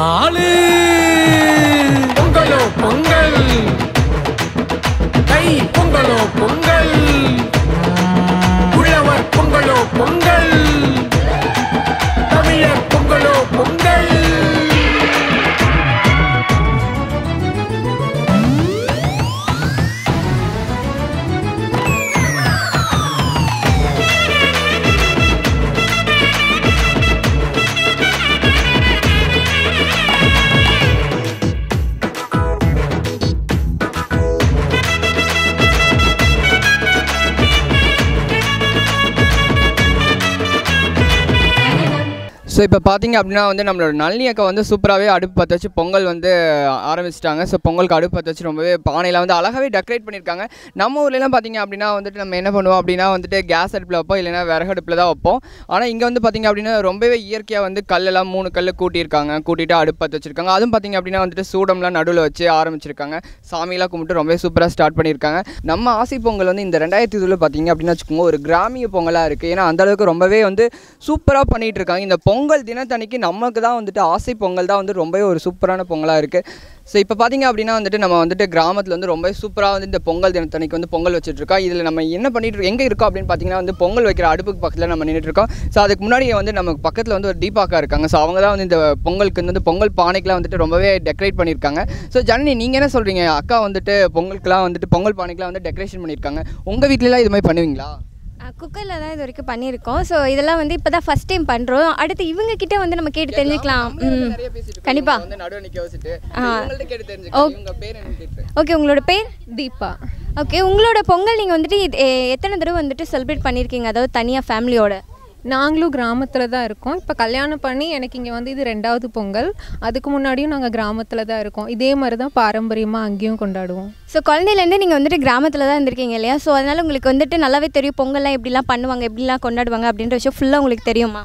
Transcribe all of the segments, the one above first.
நாளு பொங்கலோ பொங்கல் தை பொங்கலோ பொங்கல் உழவர் பொங்கலோ பொங்கல் தமிழர் பொங்கலோ பொங்கல் ஸோ இப்போ பார்த்தீங்க அப்படின்னா வந்து நம்மளோட நளினி அக்கா வந்து சூப்பராகவே அடுப்பு பற்ற வச்சு பொங்கல் வந்து ஆரம்பிச்சிட்டாங்க. ஸோ பொங்கலுக்கு அடுப்பு பற்ற வச்சு ரொம்பவே பானையில் வந்து அழகாகவே டெக்கரேட் பண்ணியிருக்காங்க. நம்ம ஊர்லலாம் பார்த்தீங்க அப்படின்னா வந்துட்டு நம்ம என்ன பண்ணுவோம் அப்படின்னா வந்துட்டு கேஸ் அடுப்பில் வைப்போம், இல்லைனா விறகு அடுப்பில் தான் வைப்போம். ஆனால் இங்கே வந்து பார்த்திங்க அப்படின்னா ரொம்பவே இயற்கையாக வந்து கல்லெல்லாம் 3 கல் கூட்டிட்டு அடுப்பு பற்ற வச்சுருக்காங்க. அதுவும் பார்த்திங்க அப்படின்னா வந்துட்டு சூடம்லாம் நடுவில் வச்சு ஆரம்பிச்சிருக்காங்க. சாமியெல்லாம் கும்பிட்டு ரொம்பவே சூப்பராக ஸ்டார்ட் பண்ணியிருக்காங்க. நம்ம ஆசை பொங்கல் வந்து இந்த 2020 பார்த்திங்க அப்படின்னா வச்சுக்கோங்க ஒரு கிராமிய பொங்கலாக இருக்குது. ஏன்னா அந்தளவுக்கு ரொம்பவே வந்து சூப்பராக பண்ணிகிட்டு இருக்காங்க. இந்த பொங்கல் தினத்தன்னைக்கு நமக்கு தான் வந்துட்டு ஆசை பொங்கல் தான் வந்து ரொம்பவே ஒரு சூப்பரான பொங்கலாக இருக்குது. ஸோ இப்போ பார்த்திங்க அப்படின்னா வந்துட்டு நம்ம வந்துட்டு கிராமத்தில் வந்து ரொம்ப சூப்பராக வந்து இந்த பொங்கல் தினத்தன்னைக்கு வந்து பொங்கல் வச்சுட்ருக்கோம். இதில் நம்ம என்ன பண்ணிட்டு எங்கே இருக்கோம் அப்படின்னு பார்த்தீங்கன்னா வந்து பொங்கல் வைக்கிற அடுப்புக்கு பக்கத்தில் நம்ம நின்றுட்டுருக்கோம். ஸோ அதுக்கு முன்னாடியே வந்து நமக்கு பக்கத்தில் வந்து ஒரு தீபாக்கா இருக்காங்க. ஸோ அவங்க தான் வந்து இந்த பொங்கலுக்கு வந்து பொங்கல் பானைக்கெலாம் வந்துட்டு ரொம்பவே டெக்கரேட் பண்ணியிருக்காங்க. ஸோ ஜனனி நீங்கள் என்ன சொல்கிறீங்க? அக்கா வந்துட்டு பொங்கலுக்குலாம் வந்துட்டு பொங்கல் பானைக்கெலாம் வந்து டெக்கரேஷன் பண்ணியிருக்காங்க. உங்கள் வீட்டிலலாம் இது மாதிரி பண்ணுவீங்களா? குக்கரில் தான் இது வரைக்கும் பண்ணியிருக்கோம். ஸோ இதெல்லாம் வந்து இப்போ தான் ஃபஸ்ட் டைம் பண்ணுறோம். அடுத்து இவங்க கிட்டே வந்து நம்ம கேட்டு தெரிஞ்சுக்கலாம். கண்டிப்பாக. ஓகே, உங்களோட பேர்? தீபா. ஓகே, உங்களோட பொங்கல் நீங்கள் வந்துட்டு எத்தனை தடவை வந்துட்டு செலிப்ரேட் பண்ணியிருக்கீங்க, அதாவது தனியாக ஃபேமிலியோட? நாங்களும் கிராமத்தில் தான் இருக்கோம். இப்போ கல்யாணம் பண்ணி எனக்கு இங்கே வந்து இது 2வது பொங்கல். அதுக்கு முன்னாடியும் நாங்கள் கிராமத்தில் தான் இருக்கோம். இதே மாதிரி தான் பாரம்பரியமாக அங்கேயும் கொண்டாடுவோம். ஸோ குழந்தையிலேருந்து நீங்கள் வந்துட்டு கிராமத்தில் தான் இருந்திருக்கீங்க இல்லையா? ஸோ அதனால் உங்களுக்கு வந்துட்டு நல்லாவே தெரியும் பொங்கல்லாம் எப்படிலாம் பண்ணுவாங்க, எப்படிலாம் கொண்டாடுவாங்க அப்படின்ற விஷயம் ஃபுல்லாக உங்களுக்கு தெரியுமா?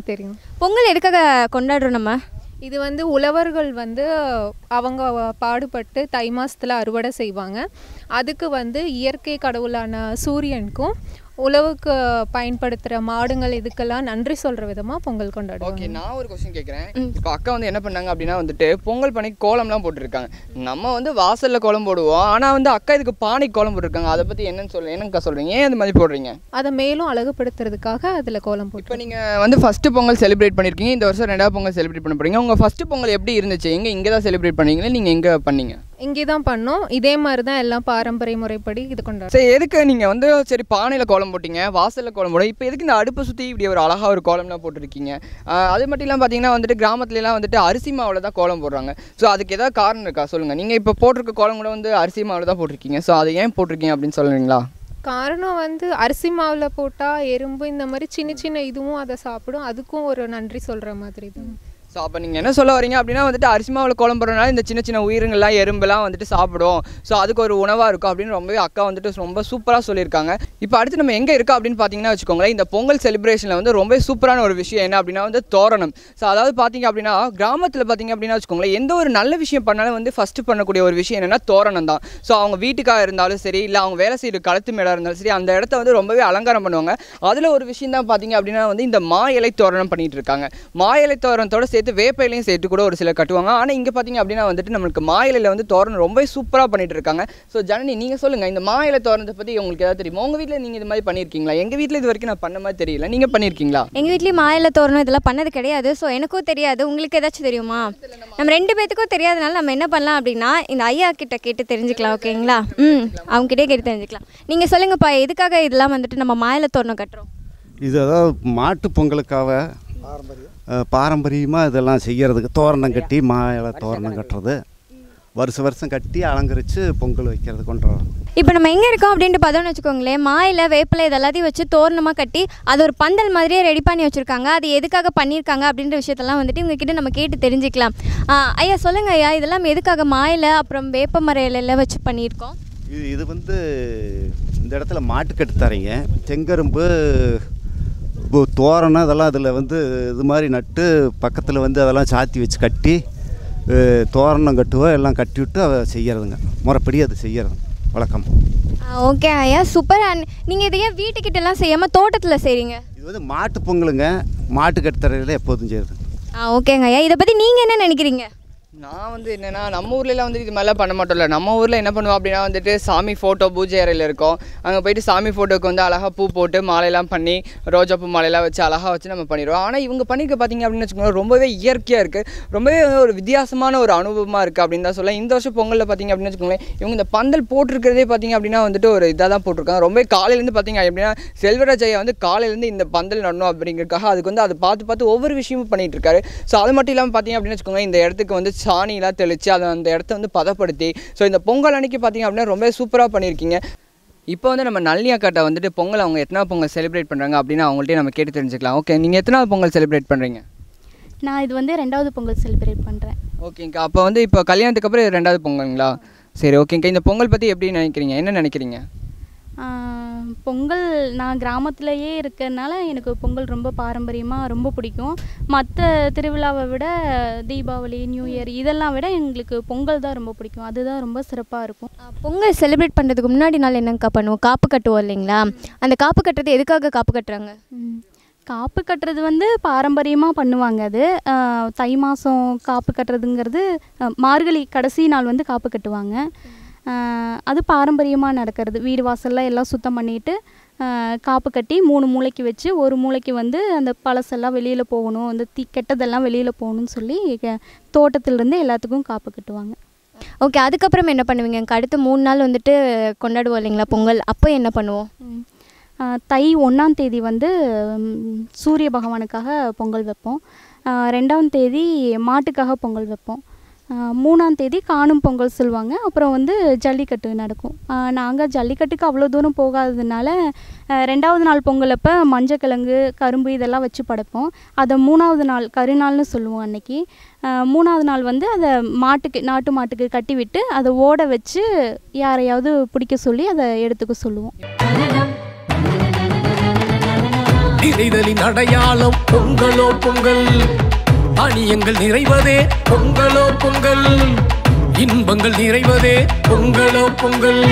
தெரியும். பொங்கல் எதுக்காக கொண்டாடுறோம் நம்ம? இது வந்து உழவர்கள் வந்து அவங்க பாடுபட்டு தை மாதத்தில் அறுவடை செய்வாங்க. அதுக்கு வந்து இயற்கை கடவுளான சூரியனுக்கும் உழவுக்கு பயன்படுத்துகிற மாடுங்கள் இதுக்கெல்லாம் நன்றி சொல்கிற விதமாக பொங்கல் கொண்டாடுவோம். ஓகே, நான் ஒரு கொஸ்டின் கேட்குறேன். இப்போ அக்கா வந்து என்ன பண்ணாங்க அப்படின்னா வந்துட்டு பொங்கல் பானைக்கு கோலம்லாம் போட்டுருக்காங்க. நம்ம வந்து வாசலில் கோலம் போடுவோம், ஆனால் வந்து அக்கா இதுக்கு பானைக்கு கோலம் போட்டிருக்காங்க. அதை பற்றி என்னக்கா சொல்கிறீங்க? ஏன் அது மாதிரி போடுறீங்க? அதை மேலும் அழகுபடுத்துறதுக்காக அதில் கோலம் போட்டு. இப்போ நீங்கள் வந்து ஃபஸ்ட்டு பொங்கல் செலிப்ரேட் பண்ணியிருக்கீங்க, இந்த வருஷம் 2வது பொங்கல் செலிப்ரேட் பண்ண போகிறீங்க. உங்கள் ஃபஸ்ட்டு பொங்கல் எப்படி இருந்துச்சு? இங்கே தான் செலிப்ரேட் பண்ணீங்களா, நீங்கள் எங்கே பண்ணீங்க? இங்கே தான் பண்ணோம். இதே மாதிரி தான் எல்லாம் பாரம்பரிய முறைப்படி இது கொண்டாடுறோம். சரி, எதுக்கு நீங்கள் வந்து சரி பானையில் கோலம் போட்டிங்க, வாசலில் கோலம் போட, இப்போ எதுக்கு இந்த அடுப்பை சுற்றி இப்படி ஒரு அழகாக ஒரு கோலம்லாம் போட்டிருக்கீங்க? அது மட்டும் இல்லாமல் பார்த்தீங்கன்னா வந்துட்டு கிராமத்துலலாம் வந்துட்டு அரிசி மாவில் தான் கோலம் போடுறாங்க. ஸோ அதுக்கு ஏதாவது காரணம் இருக்கா சொல்லுங்கள். நீங்கள் இப்போ போட்டிருக்க கோலம் கூட வந்து அரிசி மாவில் தான் போட்டிருக்கீங்க. ஸோ அதை ஏன் போட்டிருக்கீங்க அப்படின்னு சொல்லுவீங்களா? காரணம் வந்து அரிசி மாவில் போட்டால் எறும்பு இந்த மாதிரி சின்ன சின்ன இதுவும் அதை சாப்பிடும். அதுக்கும் ஒரு நன்றி சொல்கிற மாதிரி தான். ஸோ அப்போ நீங்கள் என்ன சொல்ல வரீங்க அப்படின்னா வந்துட்டு அரிசி மாவில் கோலம் போடுறதுனால இந்த சின்ன சின்ன உயிரினங்கள்லாம் எறும்பெல்லாம் வந்துட்டு சாப்பிடும். ஸோ அதுக்கு ஒரு உணவாக இருக்கும் அப்படின்னு ரொம்பவே அக்கா வந்துட்டு ரொம்ப சூப்பராக சொல்லியிருக்காங்க. இப்போ அடுத்து நம்ம எங்கே இருக்கோம் அப்படின்னு பார்த்தீங்கன்னா வச்சுக்கோங்களேன், இந்த பொங்கல் செலிப்ரேஷனில் வந்து ரொம்ப சூப்பரான ஒரு விஷயம் என்ன அப்படின்னா வந்து தோரணம். ஸோ அதாவது பார்த்தீங்க அப்படின்னா கிராமத்தில் பார்த்தீங்க அப்படின்னா வச்சுக்கோங்களேன், எந்த ஒரு நல்ல விஷயம் பண்ணாலும் வந்து ஃபஸ்ட்டு பண்ணக்கூடிய ஒரு விஷயம் என்னென்னா தோரணம் தான். ஸோ அவங்க வீட்டுக்காக இருந்தாலும் சரி, இல்லை அவங்க வேலை செய்கிற களத்து மேடாக இருந்தாலும் சரி, அந்த இடத்த வந்து ரொம்பவே அலங்காரம் பண்ணுவாங்க. அதில் ஒரு விஷயம் தான் பார்த்தீங்க அப்படின்னா வந்து இந்த மா இலை தோரணம் பண்ணிகிட்டு இருக்காங்க. மா இலை தோரணத்தோட சேர்த்து வேப்பையிலையும் சேர்த்து கூட ஒரு சிலர் கட்டுவாங்க. ஆனால் இங்கே பார்த்தீங்க அப்படின்னா வந்துட்டு நம்மளுக்கு மா இலையில் வந்து தோரணம் ரொம்ப சூப்பராக பண்ணிட்டு இருக்காங்க. ஸோ ஜனனி நீங்கள் சொல்லுங்கள், இந்த மா இலை தோரணத்தை பற்றி உங்களுக்கு ஏதாவது தெரியுமா? உங்கள் வீட்டில் நீங்கள் இது மாதிரி பண்ணியிருக்கீங்களா? எங்கள் வீட்டில் இது வரைக்கும் நான் பண்ண மாதிரி தெரியல. நீங்கள் பண்ணியிருக்கீங்களா? எங்கள் வீட்லேயும் மா இலை தோரணம் இதெல்லாம் பண்ணது கிடையாது. ஸோ எனக்கும் தெரியாது. உங்களுக்கு ஏதாச்சும் தெரியுமா? நம்ம 2 பேத்துக்கும் தெரியாதனால நம்ம என்ன பண்ணலாம் அப்படின்னா இந்த ஐயா கிட்ட கேட்டு தெரிஞ்சுக்கலாம். ஓகேங்களா? அவங்ககிட்டே கேட்டு தெரிஞ்சுக்கலாம். நீங்கள் சொல்லுங்கப்பா, எதுக்காக இதெல்லாம் வந்துட்டு நம்ம மா இலை தோரணம் கட்டுறோம்? இது அதாவது மாட்டு பொங்கலுக்காக பாரம்பரியமாக இதெல்லாம் செய்கிறதுக்கு தோரணம் கட்டி மா இலை தோரணம் கட்டுறது, வருஷம் கட்டி அலங்கரித்து பொங்கல் வைக்கிறது கொண்டுறோம். இப்போ நம்ம எங்கே இருக்கோம் அப்படின்ட்டு பார்த்தோம்னு வச்சுக்கோங்களேன், மா இலை வேப்பிலை இதெல்லாத்தையும் வச்சு தோரணமாக கட்டி அது ஒரு பந்தல் மாதிரியே ரெடி பண்ணி வச்சுருக்காங்க. அது எதுக்காக பண்ணியிருக்காங்க அப்படின்ற விஷயத்தெல்லாம் வந்துட்டு இவங்ககிட்ட நம்ம கேட்டு தெரிஞ்சுக்கலாம். ஐயா சொல்லுங்கள் ஐயா, இதெல்லாம் எதுக்காக மா இலை அப்புறம் வேப்ப மர இலையில வச்சு பண்ணியிருக்கோம்? இது வந்து இந்த இடத்துல மாட்டுக்கட்டு தரீங்க, செங்கரும்பு தோரணம் இதெல்லாம் அதில் வந்து இது மாதிரி நட்டு பக்கத்தில் வந்து அதெல்லாம் சாத்தி வச்சு கட்டி தோரணம் கட்டுவோம், எல்லாம் கட்டி விட்டு அதை செய்கிறதுங்க முறைப்படி அது செய்கிறது வழக்கம். ஓகே ஐயா, சூப்பர். நீங்கள் இதை ஏன் வீட்டுக்கிட்டலாம் செய்யாமல் தோட்டத்தில் செய்கிறீங்க? இது வந்து மாட்டு பொங்கலுங்க, மாட்டு கட்டுத்தரையில் எப்போதும் செய்கிறது. ஓகேங்க ஐயா, இதை பற்றி நீங்கள் என்ன நினைக்கிறீங்க? நான் வந்து என்னென்னா நம்ம ஊர்லலாம் வந்து இது மாதிரிலாம் பண்ண மாட்டோம்ல. நம்ம ஊரில் என்ன பண்ணுவோம் அப்படின்னா வந்துட்டு சாமி ஃபோட்டோ பூஜை அறையில் இருக்கும். அங்கே போயிட்டு சாமி ஃபோட்டோக்கு வந்து அழகாக பூ போட்டு மாலையெல்லாம் பண்ணி ரோஜா பூ மாலையெல்லாம் வச்சு அழகாக வச்சு நம்ம பண்ணிடுவோம். ஆனால் இவங்க பண்ணிக்க பார்த்தீங்க அப்படின்னு வச்சுக்கோங்க ரொம்பவே இயற்கையாக இருக்குது, ரொம்பவே ஒரு வித்தியாசமான ஒரு அனுபவமாக இருக்குது அப்படின்னு தான் சொல்லலாம். இந்த வருஷம் பொங்கலில் பார்த்தீங்க அப்படின்னு வச்சுக்கோங்களேன் இவங்க இந்த பந்தல் போட்டிருக்கிறதே பார்த்தீங்க அப்படின்னா வந்துட்டு ஒரு இதாக தான் போட்டிருக்காங்க. ரொம்ப காலையிலேருந்து பார்த்தீங்க அப்படின்னா செல்வராஜ் ஐயா வந்து காலையிலேருந்து இந்த பந்தல் நடணும் அப்படிங்கிறதுக்காக அதுக்கு வந்து அதை பார்த்து ஒவ்வொரு விஷயமும் பண்ணிகிட்டு இருக்காரு. ஸோ அது மட்டும் இல்லாமல் பார்த்தீங்க அப்படின்னு வச்சுக்கோங்க இந்த இடத்துக்கு வந்து சாணியெல்லாம் தெளித்து அதை அந்த இடத்த வந்து பதப்படுத்தி ஸோ இந்த பொங்கல் அன்னைக்கு பார்த்தீங்க அப்படின்னா ரொம்ப சூப்பராக பண்ணியிருக்கீங்க. இப்போ வந்து நம்ம நளினி அக்காட்ட வந்துட்டு பொங்கல் அவங்க எத்தனாவது பொங்கல் செலிப்ரேட் பண்ணுறாங்க அப்படின்னு அவங்கள்ட்டே நம்ம கேட்டு தெரிஞ்சுக்கலாம். ஓகே, நீங்கள் எத்தனாவது பொங்கல் செலிப்ரேட் பண்ணுறீங்க? நான் இது வந்து 2வது பொங்கல் செலிப்ரேட் பண்ணுறேன். ஓகேங்கக்கா, அப்போ வந்து இப்போ கல்யாணத்துக்கு அப்புறம் 2வது பொங்கலுங்களா? சரி, ஓகேங்கக்கா. இந்த பொங்கல் பற்றி எப்படி நினைக்கிறீங்க, என்ன நினைக்கிறீங்க? பொங்கல் நான் கிராமத்துலேயே இருக்கிறதுனால எனக்கு பொங்கல் ரொம்ப பாரம்பரியமாக ரொம்ப பிடிக்கும். மற்ற திருவிழாவை விட தீபாவளி, நியூ இயர் இதெல்லாம் விட எங்களுக்கு பொங்கல் தான் ரொம்ப பிடிக்கும். அதுதான் ரொம்ப சிறப்பாக இருக்கும். பொங்கல் செலிப்ரேட் பண்ணுறதுக்கு முன்னாடி நாள் என்னங்கக்கா பண்ணுவோம்? காப்பு கட்டுவோம் இல்லைங்களா? அந்த காப்பு கட்டுறது எதுக்காக காப்பு கட்டுறாங்க? காப்பு கட்டுறது வந்து பாரம்பரியமாக பண்ணுவாங்க. அது தை மாதம் காப்பு கட்டுறதுங்கிறது மார்கழி கடைசி நாள் வந்து காப்பு கட்டுவாங்க. அது பாரம்பரியமாக நடக்கிறது. வீடு வாசல்லாம் எல்லாம் சுத்தம் பண்ணிவிட்டு காப்பு கட்டி 3 மூளைக்கு வச்சு ஒரு மூளைக்கு வந்து அந்த பழசெல்லாம் வெளியில் போகணும், அந்த கெட்டதெல்லாம் வெளியில் போகணும்னு சொல்லி தோட்டத்திலேருந்து எல்லாத்துக்கும் காப்பு கட்டுவாங்க. ஓகே, அதுக்கப்புறம் என்ன பண்ணுவீங்க? அடுத்து 3 நாள் வந்துட்டு கொண்டாடுவோம் இல்லைங்களா பொங்கல், அப்போ என்ன பண்ணுவோம்? தை 1ஆம் தேதி வந்து சூரிய பகவானுக்காக பொங்கல் வைப்போம். 2ஆம் தேதி மாட்டுக்காக பொங்கல் வைப்போம். 3ஆம் தேதி காணும் பொங்கல் சொல்லுவாங்க. அப்புறம் வந்து ஜல்லிக்கட்டு நடக்கும். நாங்கள் ஜல்லிக்கட்டுக்கு அவ்வளோ தூரம் போகாததுனால 2வது நாள் பொங்கல் அப்போ மஞ்சக்கிழங்கு, கரும்பு இதெல்லாம் வச்சு படைப்போம். அதை 3ஆவது நாள் கருநாள்னு சொல்லுவோம். அன்னைக்கு 3ஆவது நாள் வந்து அதை நாட்டு மாட்டுக்கு கட்டி விட்டு அதை ஓட வச்சு யாரையாவது பிடிக்க சொல்லி அதை எடுத்துக்க சொல்லுவோம். நிறைதலின் அடையாளம் பொங்கலோ பொங்கல், அணியங்கள் நிறைவதே பொங்கலோ பொங்கல், இன்பங்கள் நிறைவதே பொங்கலோ பொங்கல்,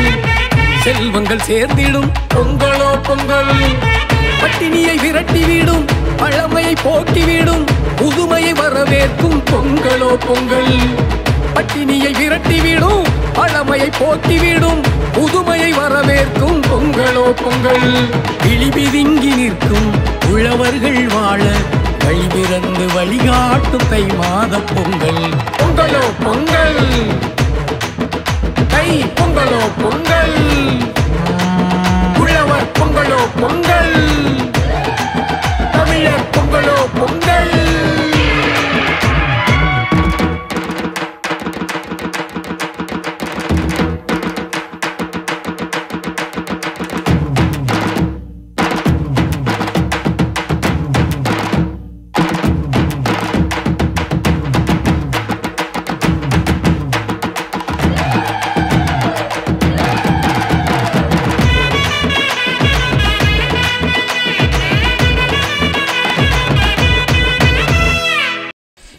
செல்வங்கள் சேர்ந்திடும் பொங்கலோ பொங்கல், பட்டினியை விரட்டிவிடும் பழமையை போக்கிவிடும் புதுமையை வரவேற்கும் பொங்கலோ பொங்கல், பட்டினியை விரட்டிவிடும் பழமையை போக்கிவிடும் புதுமையை வரவேற்கும் பொங்கலோ பொங்கல், கிளிபிதுங்கி நிற்கும் உழவர்கள் வாழ வழிபிறந்து வழிகாட்டும் தை மாத பொங்கல், பொங்கலோ பொங்கல், தை பொங்கலோ பொங்கல், உழவர் பொங்கலோ பொங்கல், தமிழர் பொங்கலோ பொங்கல்.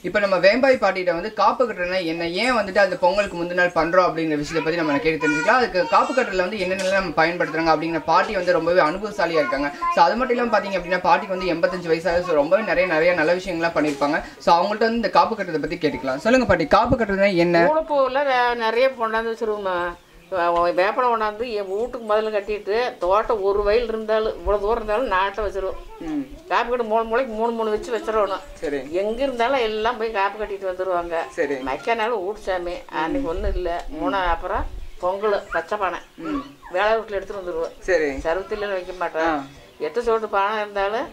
இப்போ நம்ம வேம்பாய் பாட்டிகிட்ட வந்து காப்பு கட்டுறதுனா என்ன, ஏன் வந்துட்டு அந்த பொங்கலுக்கு முந்தின நாள் பண்ணுறோம் அப்படிங்கிற விஷயத்தை பற்றி நம்ம கேட்டு தெரிஞ்சுக்கலாம். அதுக்கு காப்பு கட்டுறதுல வந்து என்னென்னலாம் நம்ம பயன்படுத்துறாங்க அப்படிங்கிற பாட்டி வந்து ரொம்பவே அனுபவசாலியாக இருக்காங்க. ஸோ அது மட்டும் இல்லாமல் பார்த்தீங்க அப்படின்னா பாட்டிக்கு வந்து 85 வயசாக. ஸோ ரொம்பவே நிறைய நல்ல விஷயங்கள்லாம் பண்ணியிருப்பாங்க. ஸோ அவங்கள்ட்ட வந்து இந்த காப்பு கட்டுறதை பற்றி கேட்டுக்கலாம். சொல்லுங்கள் பாட்டி, காப்பு கட்டுறதுனா என்ன? பூவில் நிறைய கொண்டாந்து வச்சுருவோம்மா. வேப்பலை கொண்டாந்து என் வீட்டுக்கு முதல்ல கட்டிட்டு தோட்டம் 1 வயல் இருந்தாலும் இவ்வளோ தூரம் இருந்தாலும் நாட்டை வச்சிருவோம். காப்பு கட்டு 3 மூளைக்கு 3 வச்சு வச்சிடணும். சரி, எங்கே இருந்தாலும் எல்லாம் போய் காப்பு கட்டிட்டு வந்துடுவாங்க. சரி, மைக்கானாலும் ஊட்டுச்சாமி அன்னைக்கு ஒன்றும் இல்லை. அப்புறம் பொங்கல் பச்சை பானை வேலை வீட்டில் எடுத்துகிட்டு வந்துடுவோம். சரி, சருவத்தில் வைக்க மாட்டோம். 8 சோட்டு பானை இருந்தாலும்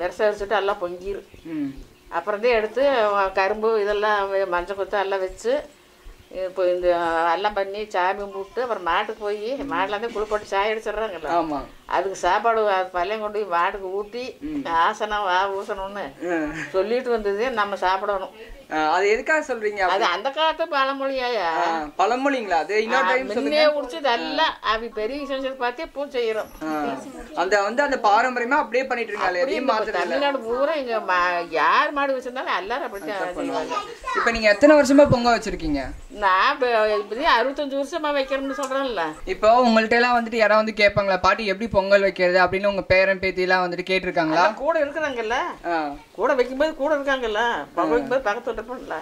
விரச வச்சுட்டு எல்லாம் பொங்கிடும். அப்புறம் தான் எடுத்து கரும்பு இதெல்லாம் மஞ்சள் கொத்து எல்லாம் வச்சு இப்போ இந்த எல்லாம் பண்ணி சாமி கும்பிட்டு அப்புறம் மாட்டுக்கு போய் மாட்டுலேருந்து குளிப்பாட்டு சாய் அடிச்சிடுறாங்கல்ல. ஆமாம், அதுக்கு சாப்பாடு பள்ளியம் கொண்டு போய் மாட்டுக்கு ஊட்டி ஆசனம் ஊசணும்னு சொல்லிட்டு வந்தது நம்ம சாப்பிடணும். அது எதுக்காக சொல்றீங்க? அது அந்த காலத்து பழமொழியா? பழமொழிங்களா? அது இன்னொரு டைம் முன்னே குடிச்சது எல்லாம் அப்படி பெரிய செஞ்சது பார்த்தே பூ செய்யறோம். அந்த வந்து அந்த பாரம்பரியமா அப்படியே பண்ணிட்டு இருக்காங்க. தமிழ்நாடு பூரா இங்க யார் மாடு வச்சிருந்தாலும் எல்லாரும் அப்படித்தான் செய்வாங்க. இப்ப நீங்க எத்தனை வருஷமா பொங்க வச்சிருக்கீங்க? நான் இப்படி 65 வருஷமா வைக்கிறேன்னு சொல்றேன்ல. இப்போ உங்கள்ட்ட எல்லாம் வந்துட்டு யாராவது வந்து கேட்பாங்களா பாட்டி எப்படி பொங்கல் வைக்கிறது அப்படின்னு உங்கள் பேரன் பேத்திலாம் வந்துட்டு கேட்டிருக்காங்களா? கூட இருக்கிறாங்கல்ல, கூட வைக்கும்போது கூட இருக்காங்கல்ல, பொங்கல் வைக்கும்போது பக்கத்து இருப்பாங்கல்ல.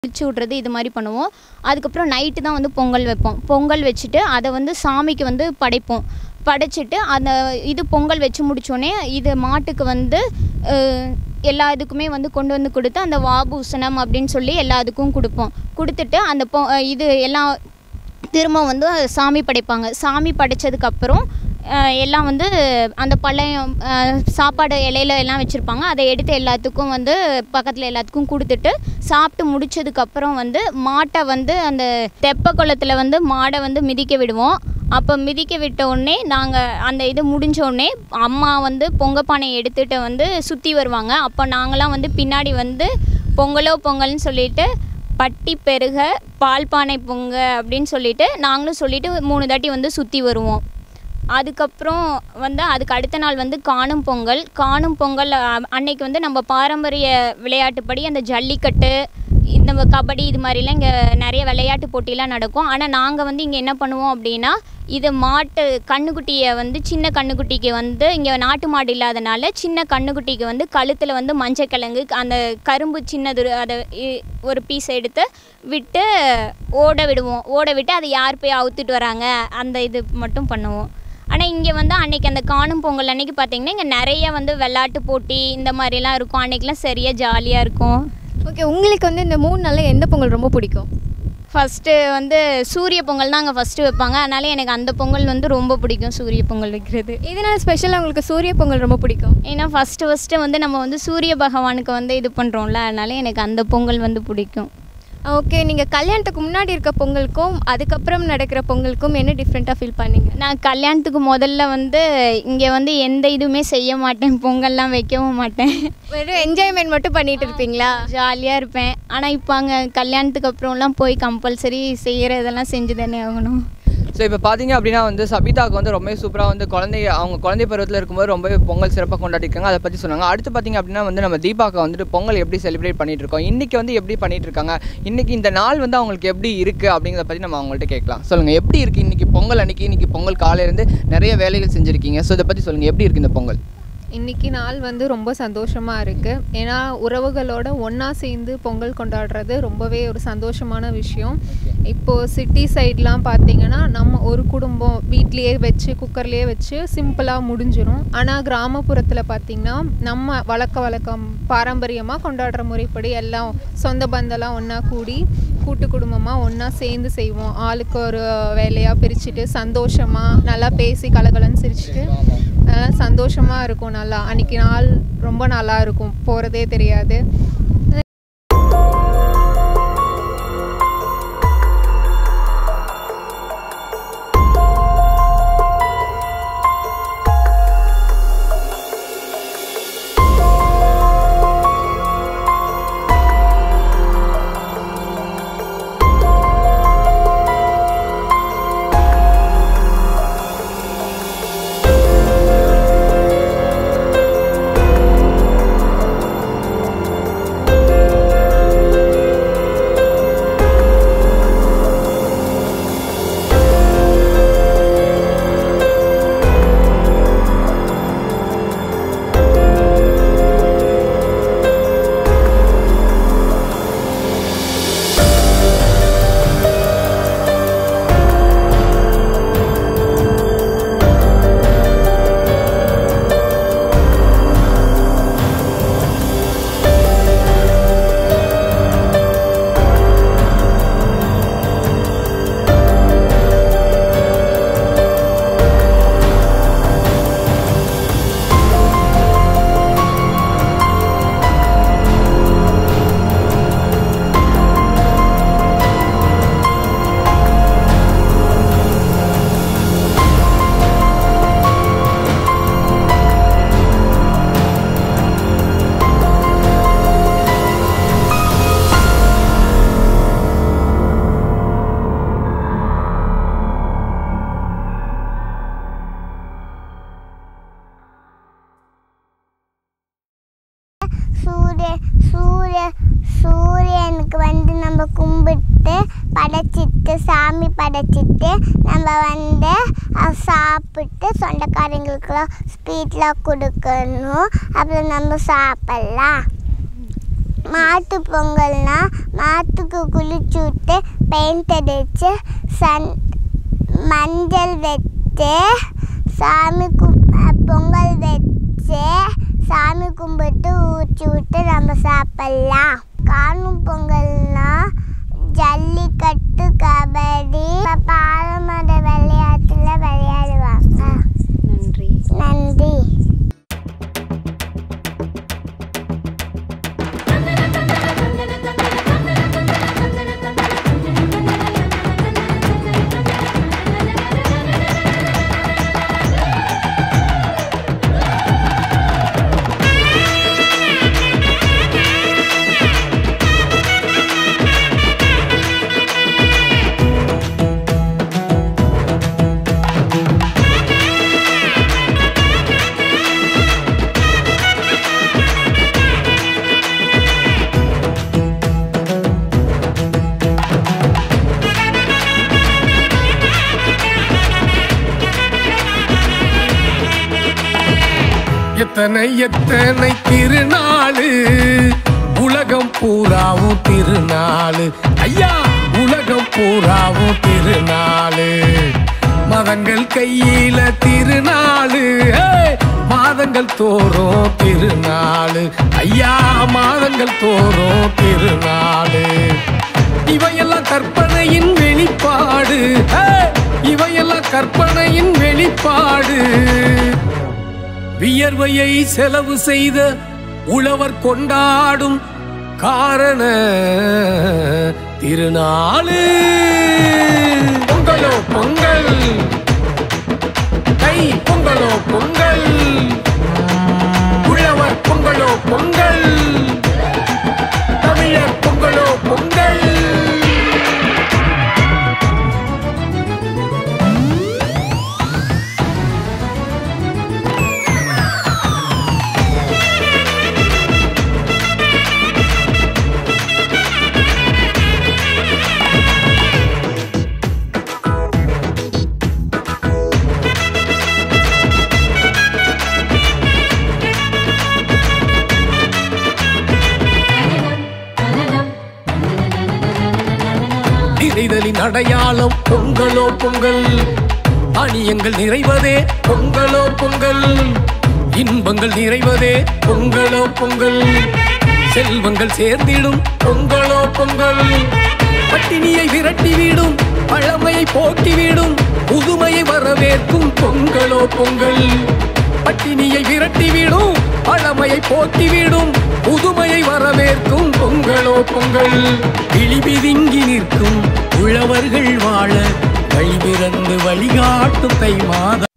பிரித்து விட்றது இது மாதிரி பண்ணுவோம். அதுக்கப்புறம் நைட்டு தான் வந்து பொங்கல் வைப்போம். பொங்கல் வச்சுட்டு அதை வந்து சாமிக்கு வந்து படைப்போம். படைச்சிட்டு அந்த இது பொங்கல் வச்சு முடித்தோடனே இது மாட்டுக்கு வந்து எல்லா இதுக்குமே வந்து கொண்டு வந்து கொடுத்து அந்த வாபூசணம் அப்படின்னு சொல்லி எல்லா இதுக்கும் கொடுப்போம். கொடுத்துட்டு அந்த இது எல்லாம் திரும்ப வந்து சாமி படைப்பாங்க. சாமி படைத்ததுக்கப்புறம் எல்லாம் வந்து அந்த பழையம் சாப்பாடு இலையில எல்லாம் வச்சுருப்பாங்க. அதை எடுத்து எல்லாத்துக்கும் வந்து பக்கத்தில் எல்லாத்துக்கும் கொடுத்துட்டு சாப்பிட்டு முடித்ததுக்கப்புறம் வந்து மாட்டை வந்து அந்த தெப்ப குளத்தில் வந்து மாடை வந்து மிதிக்க விடுவோம். அப்போ மிதிக்க விட்ட உடனே நாங்கள் அந்த இது முடிஞ்சோடனே அம்மா வந்து பொங்கப்பானையை எடுத்துகிட்டு வந்து சுற்றி வருவாங்க. அப்போ நாங்களாம் வந்து பின்னாடி வந்து பொங்கலோ பொங்கல்னு சொல்லிட்டு பட்டி பெருக பால் பானை பொங்க அப்படின்னு சொல்லிட்டு நாங்களும் சொல்லிட்டு 3 தாட்டி வந்து சுற்றி வருவோம். அதுக்கப்புறம் வந்து அதுக்கு அடுத்த நாள் வந்து காணும் பொங்கல். காணும் பொங்கல் அன்னைக்கு வந்து நம்ம பாரம்பரிய விளையாட்டுப்படி அந்த ஜல்லிக்கட்டு இந்த கபடி இது மாதிரிலாம் இங்கே நிறைய விளையாட்டு போட்டிலாம் நடக்கும். ஆனால் நாங்கள் வந்து இங்கே என்ன பண்ணுவோம் அப்படின்னா இது மாட்டு கண்ணுக்குட்டியை வந்து சின்ன கண்ணுக்குட்டிக்கு வந்து இங்கே நாட்டு மாடு இல்லாதனால சின்ன கண்ணுக்குட்டிக்கு வந்து கழுத்தில் வந்து மஞ்சக்கிழங்கு அந்த கரும்பு சின்னது அதை ஒரு பீஸ் எடுத்து விட்டு ஓட விடுவோம். ஓட விட்டு அதை யார் போய் அவுத்துட்டு வராங்க அந்த இது மட்டும் பண்ணுவோம். ஆனால் இங்கே வந்து அன்றைக்கி அந்த காணும் பொங்கல் அன்றைக்கி பார்த்திங்கன்னா இங்கே நிறைய வந்து விளையாட்டு போட்டி இந்த மாதிரிலாம் இருக்கும். அன்றைக்கெலாம் சரியாக ஜாலியாக இருக்கும். ஓகே, உங்களுக்கு வந்து இந்த 3 நாளில் எந்த பொங்கல் ரொம்ப பிடிக்கும்? ஃபஸ்ட்டு வந்து சூரிய பொங்கல் தான் அங்கே ஃபஸ்ட்டு வைப்பாங்க. அதனால எனக்கு அந்த பொங்கல் வந்து ரொம்ப பிடிக்கும், சூரிய பொங்கல் வைக்கிறது. இதனால் ஸ்பெஷலாக உங்களுக்கு சூரிய பொங்கல் ரொம்ப பிடிக்கும்? ஏன்னா ஃபஸ்ட்டு வந்து நம்ம வந்து சூரிய பகவானுக்கு வந்து இது பண்ணுறோம்ல, அதனால எனக்கு அந்த பொங்கல் வந்து பிடிக்கும். ஓகே, நீங்கள் கல்யாணத்துக்கு முன்னாடி இருக்க பொங்கலுக்கும் அதுக்கப்புறம் நடக்கிற பொங்கலுக்கும் என்ன டிஃப்ரெண்ட்டாக ஃபீல் பண்ணீங்க? நான் கல்யாணத்துக்கு முதல்ல வந்து இங்கே வந்து எந்த இதுவுமே செய்ய மாட்டேன், பொங்கல்லாம் வைக்கவும் மாட்டேன். வெறும் என்ஜாய்மெண்ட் மட்டும் பண்ணிட்டு இருப்பீங்களா? ஜாலியாக இருப்பேன். ஆனால் இப்போ அங்கே கல்யாணத்துக்கு அப்புறம்லாம் போய் கம்பல்சரி செய்கிற இதெல்லாம் செஞ்சு தானே ஆகணும். ஸோ இப்போ பார்த்தீங்க அப்படின்னா வந்து சபிதாவுக்கு வந்து ரொம்ப சூப்பராக வந்து அவங்க குழந்தை பருவத்தில் இருக்கும்போது ரொம்பவே பொங்கல் சிறப்பாக கொண்டாடிருக்காங்க, அதை பற்றி சொன்னாங்க. அடுத்து பார்த்தீங்க அப்படின்னா வந்து நம்ம தீபாவுக்கு வந்துட்டு பொங்கல் எப்படி செலிப்ரேட் பண்ணிட்டு இருக்கோம், இன்றைக்கி வந்து எப்படி பண்ணிட்டு இருக்காங்க, இன்றைக்கி இந்த நாள் வந்து அவங்களுக்கு எப்படி இருக்குது அப்படிங்கிறத பற்றி நம்ம அவங்கள்ட்ட கேட்கலாம். சொல்லுங்கள், எப்படி இருக்குது இன்றைக்கி பொங்கல் அன்றைக்கி? இன்றைக்கி பொங்கல் காலையிலேருந்து நிறைய வேலைகள் செஞ்சுருக்கீங்க. ஸோ இதை பற்றி சொல்லுங்கள், எப்படி இருக்குது இந்த பொங்கல்? இன்றைக்கி நாள் வந்து ரொம்ப சந்தோஷமாக இருக்குது. ஏன்னா உறவுகளோட ஒன்றா சேர்ந்து பொங்கல் கொண்டாடுறது ரொம்பவே ஒரு சந்தோஷமான விஷயம். இப்போது சிட்டி சைட்லாம் பார்த்திங்கன்னா நம்ம ஒரு குடும்பம் வீட்லேயே வச்சு குக்கர்லேயே வச்சு சிம்பிளாக முடிஞ்சிடும். ஆனால் கிராமப்புறத்தில் பார்த்திங்கன்னா நம்ம வழக்கம் பாரம்பரியமாக கொண்டாடுற முறைப்படி எல்லாம் சொந்த பந்தெல்லாம் ஒன்றா கூடி கூட்டு குடும்பமாக ஒன்றா சேர்ந்து செய்வோம். ஆளுக்கு ஒரு வேலையாக பிரிச்சுட்டு சந்தோஷமாக நல்லா பேசி கலகலன்னு சிரிச்சுட்டு நல்லா சந்தோஷமாக இருக்கும். நல்லா அன்றைக்கி நாள் ரொம்ப நல்லா இருக்கும், போகிறதே தெரியாது. சூரியனுக்கு வந்து நம்ம கும்பிட்டு படைச்சிட்டு சாமி படைச்சிட்டு நம்ம வந்து சாப்பிட்டு சொந்தக்காரங்களுக்கெல்லாம் ஸ்வீட்லாம் கொடுக்கணும். அப்புறம் நம்ம சாப்பிட்லாம். மாட்டு பொங்கல்னா மாட்டுக்கு குளிச்சு விட்டு பெயிண்ட் அடித்து மஞ்சள் வச்சு சாமி பொங்கல் வச்சு சாமி கும்பிட்டு ஊற்றி விட்டு நம்ம சாப்பிட்லாம். காணும் பொங்கல்னா ஜல்லிக்கட்டு, கபடி, பாரம்பரிய விளையாட்டுல விளையாடுவாங்க. நன்றி. நன்றி. எத்தனை திருநாளு, உலகம் பூராவும் திருநாளு ஐயா, உலகம் பூராவும் திருநாளு. மதங்கள் கையில திருநாளு, மாதங்கள் தோறும் திருநாளு ஐயா, மாதங்கள் தோறும் திருநாளு. இவையெல்லாம் கற்பனையின் வெளிப்பாடு, இவையெல்லாம் கற்பனையின் வெளிப்பாடு. வியர்வையை செலவு செய்த உழவர் கொண்டாடும் காரண திருநாளு. பொங்கலோ பொங்கல், தை பொங்கலோ பொங்கல், உழவர் பொங்கலோ பொங்கல், தமிழர் பொங்கலோ பொங்கல். நிறைதலின் அடையாளம் பொங்கலோ பொங்கல், அணியங்கள் நிறைவதே பொங்கலோ பொங்கல், இன்பங்கள் நிறைவதே பொங்கலோ பொங்கல், செல்வங்கள் சேர்ந்திடும் பொங்கலோ பொங்கல், பட்டினியை விரட்டிவிடும் பழமையை போக்கிவிடும் புதுமையை வரவேற்கும் பொங்கலோ பொங்கல், பட்டினியை விரட்டிவிடும் பழமையை போக்கிவிடும் புதுமையை வரவேற்கும் பொங்கலோ பொங்கல். இழிபிதுங்கி நிற்கும் உழவர்கள் வாழ வழிபிறந்து வழிகாட்டும் தை மாதம்.